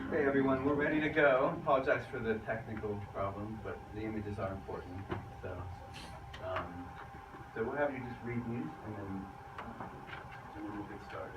Okay, everyone, we're ready to go. Apologize for the technical problems, but the images are important. So we'll have you just read these, and then we'll get started.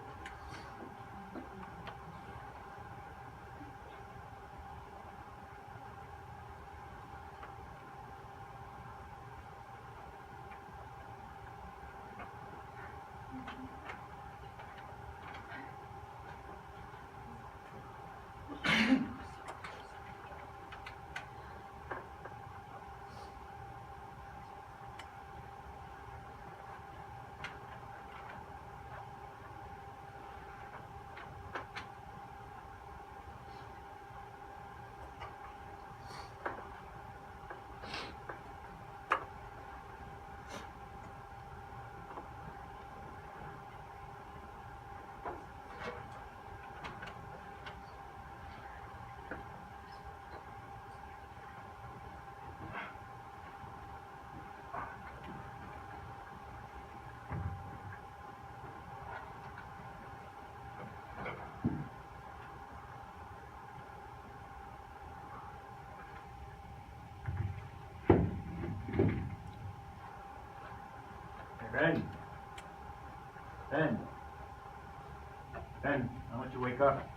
Ben, I want you to wake up.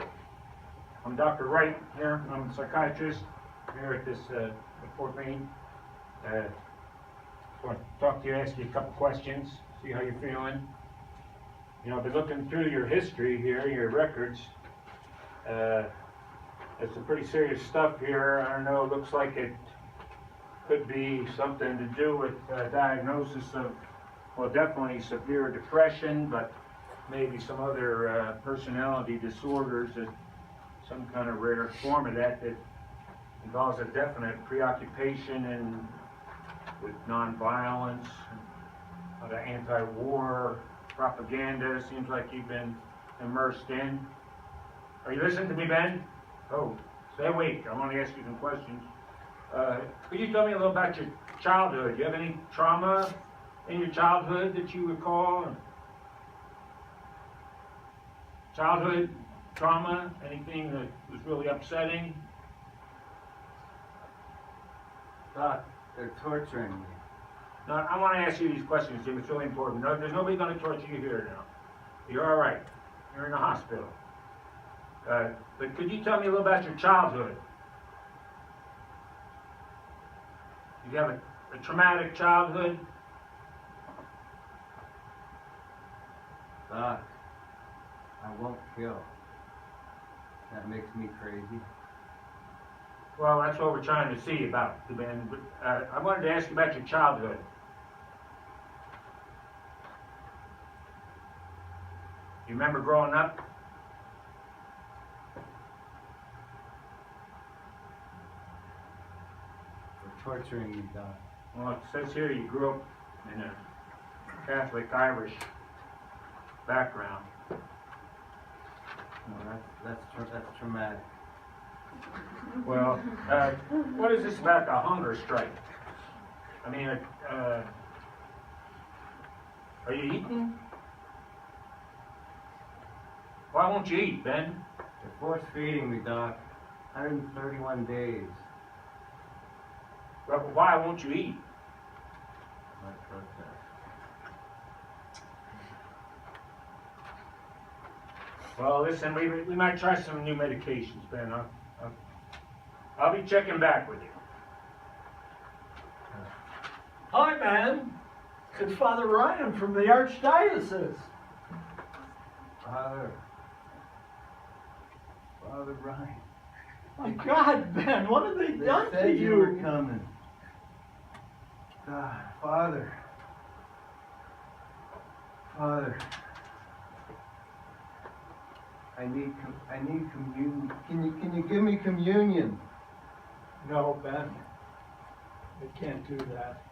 I'm Dr. Wright here. I'm a psychiatrist here at this Fort Maine. I want to talk to you, ask you a couple questions, see how you're feeling. You know, I've been looking through your history here, your records. It's some pretty serious stuff here. I don't know, it looks like it could be something to do with diagnosis of, well, definitely severe depression, but maybe some other personality disorders, some kind of rare form of that involves a definite preoccupation and with nonviolence, the anti-war propaganda. Seems like you've been immersed in. Are you listening to me, Ben? Oh, stay awake. I want to ask you some questions. Could you tell me a little about your childhood? Do you have any trauma in your childhood that you recall? Childhood trauma? Anything that was really upsetting? Doc, they're torturing me. No, I want to ask you these questions, Jim. It's really important. No, there's nobody going to torture you here now. You're all right. You're in the hospital. But could you tell me a little about your childhood? Did you have a traumatic childhood? Doc, I won't kill. That makes me crazy. Well, that's what we're trying to see about, Ben. I wanted to ask you about your childhood. You remember growing up? They're torturing me, Doc. Well, it says here you grew up in a Catholic Irish background. No, that's traumatic. Well, what is this about the hunger strike? I mean, are you eating? Why won't you eat, Ben? They're force feeding me, Doc. 131 days. Well, why won't you eat? My protest. Well, listen, we might try some new medications, Ben. I'll be checking back with you. Hi, man. It's Father Ryan from the Archdiocese. Father Ryan. My God, Ben, what have they done to said you were you? coming. God, Father. I need communion. Can you give me communion? No, Ben. I can't do that.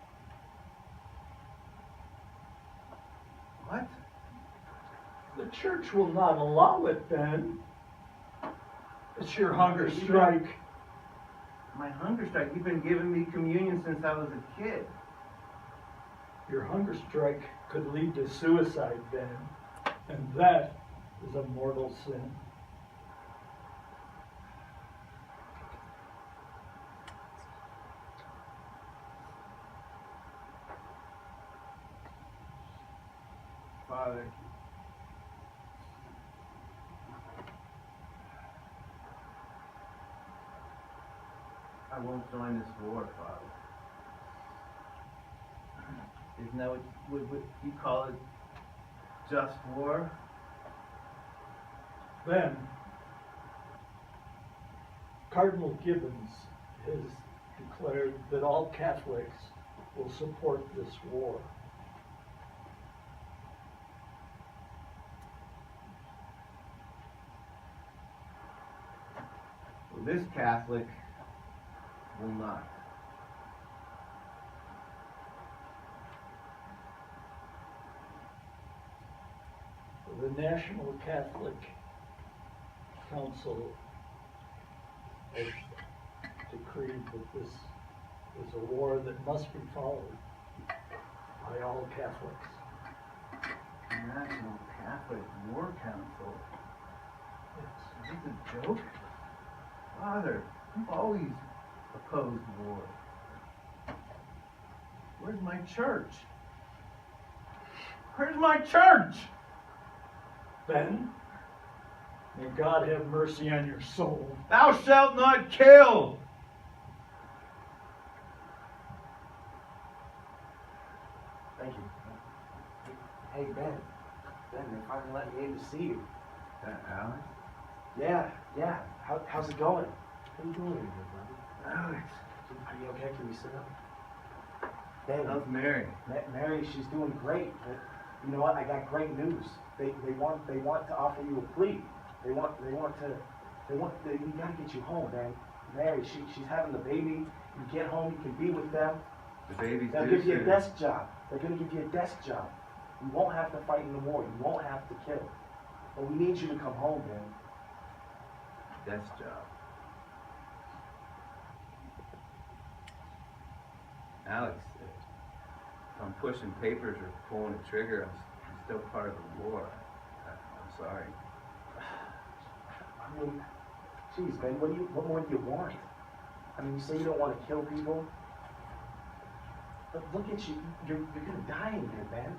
What? The church will not allow it, Ben. It's your hunger strike. My hunger strike. You've been giving me communion since I was a kid. Your hunger strike could lead to suicide, Ben. And that is a mortal sin. Father, I won't join this war, Father. Isn't that what you call it? Just war? Ben, Cardinal Gibbons has declared that all Catholics will support this war. Well, this Catholic will not. The National Catholic Council has decreed that this is a war that must be followed by all Catholics. National Catholic War Council? Yes. Is this a joke? Father, you've always opposed war. Where's my church? Where's my church? Ben, may God have mercy on your soul. Thou shalt not kill! Thank you. Hey, Ben. Ben, they finally let me in to see you. Alex? Yeah. How's it going? How you doing here, brother? Alex. Are you okay? Can we sit up? Ben, How's Mary? Mary, she's doing great. But you know what? I got great news. They want to offer you a plea. You gotta get you home, man. Mary, she's having the baby. You get home, you can be with them. The baby's They'll due give you a soon. desk job. They're gonna give you a desk job. You won't have to fight in the war. You won't have to kill. But we need you to come home, man. Desk job. Alex, if I'm pushing papers or pulling a trigger, I'm still part of the war. I'm sorry. I mean, geez, Ben, what more do you want? I mean, you say you don't want to kill people. But look at you. You're gonna die in here, Ben.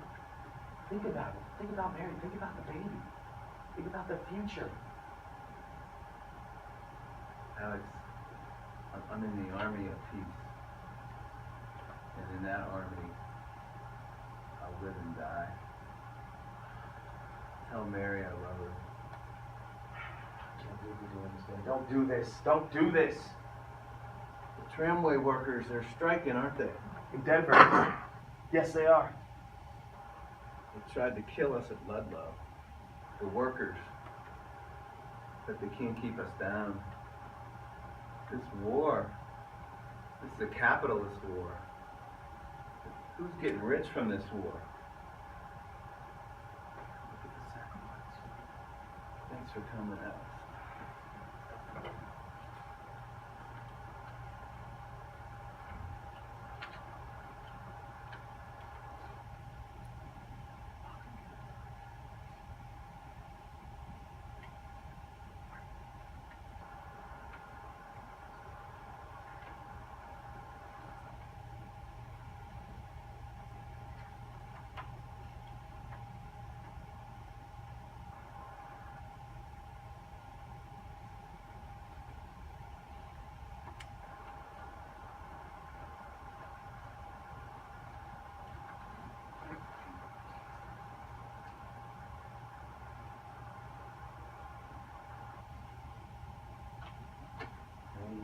Think about it. Think about Mary. Think about the baby. Think about the future. Alex, I'm in the army of peace. And in that army, I'll live and die. Tell Mary I love her. I can't believe you're doing this, Ben. Don't do this. Don't do this. The tramway workers, they're striking, aren't they? In Denver. Yes, they are. They tried to kill us at Ludlow. The workers. But they can't keep us down. This war, this is a capitalist war. Who's getting rich from this war? Look at the sacrifice. Thanks for coming out.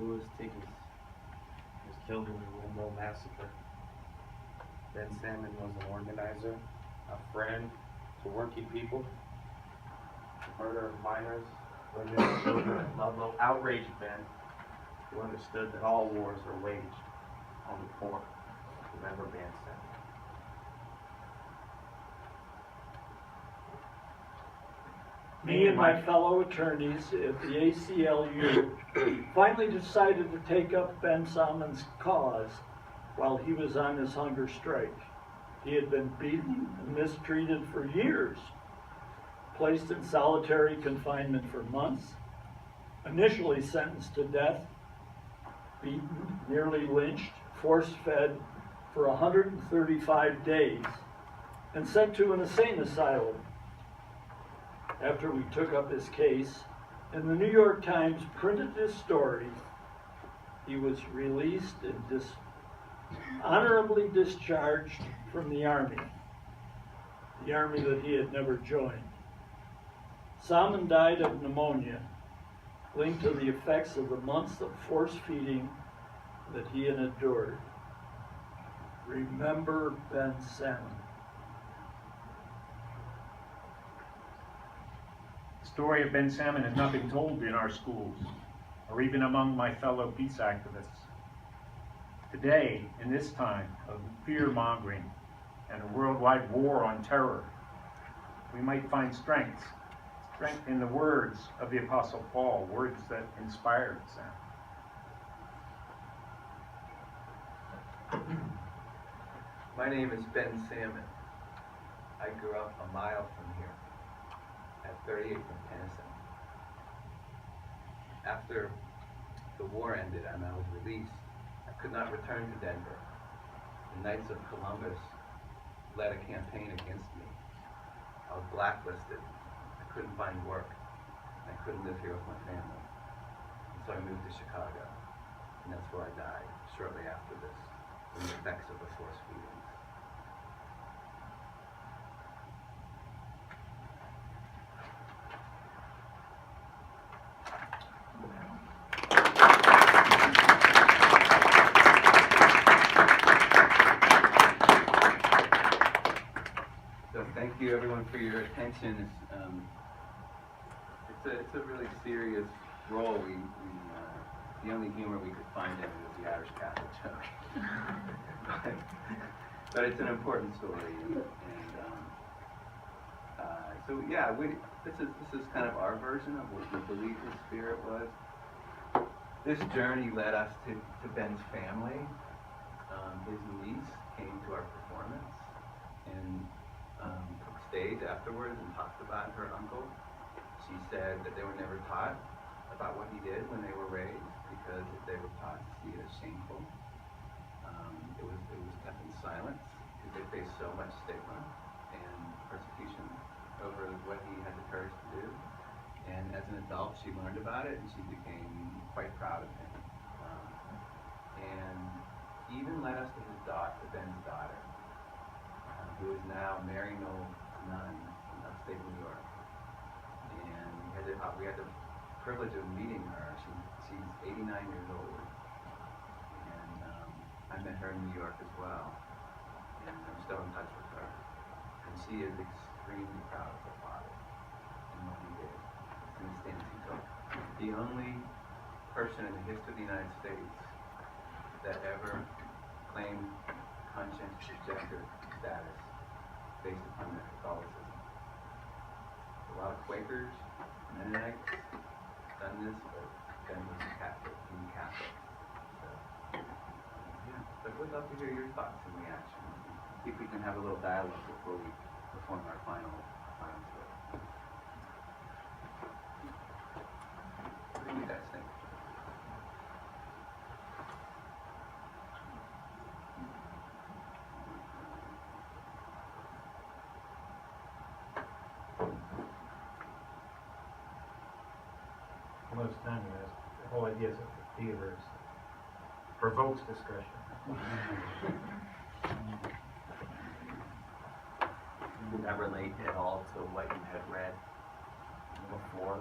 Louis Tickets was killed in the Romero massacre. Ben Salmon was an organizer, a friend to working people. murder of minors, women, and children at Ludlow outraged men who understood that all wars are waged on the poor. Remember Bandstand. Me and my fellow attorneys at the ACLU finally decided to take up Ben Salmon's cause while he was on his hunger strike. He had been beaten and mistreated for years, placed in solitary confinement for months, initially sentenced to death, beaten, nearly lynched, force-fed for 135 days, and sent to an insane asylum. After we took up his case, and the New York Times printed his story, he was released and honorably discharged from the army that he had never joined. Salmon died of pneumonia, linked to the effects of the months of force feeding that he had endured. Remember Ben Salmon. The story of Ben Salmon has not been told in our schools, or even among my fellow peace activists. Today, in this time of fear-mongering and a worldwide war on terror, we might find strength in the words of the Apostle Paul, words that inspired Salmon. My name is Ben Salmon. I grew up a mile from here, at 38th and Tennyson. After the war ended and I was released, I could not return to Denver. The Knights of Columbus led a campaign against me. I was blacklisted. I couldn't find work. I couldn't live here with my family. And so I moved to Chicago. And that's where I died, shortly after this, from the effects of the force feedings. So thank you everyone for your attention. It's a really serious role. The only humor we could find in it was the Irish Catholic joke. but it's an important story, and so yeah, this is kind of our version of what we believe his spirit was. This journey led us to Ben's family. His niece came to our performance and took stage afterwards and talked about her uncle. She said that they were never taught about what he did when they were raised, because if they were taught to see it as shameful, it was kept in silence because they faced so much stigma and persecution over what he had the courage to do. And as an adult, she learned about it and she became quite proud of him. And he even led us to his daughter, to Ben's daughter, who is now Mary Knoll Nun in upstate New York. And we had the privilege of meeting her. She's 89 years old. And I met her in New York as well. And I'm still in touch with her. And she is extremely proud of her father and what he did and the stance he took. The only person in the history of the United States that ever claimed conscience objector status based upon their Catholicism. A lot of Quakers, Mennonites done this, but Ben was a Catholic, being Catholic. So, yeah, but we'd love to hear your thoughts and reactions. See if we can have a little dialogue before we perform our final story. What do you guys think? Most of the time, the whole idea of the theater provokes discussion. Did that relate at all to what you had read before?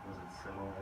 Was it similar?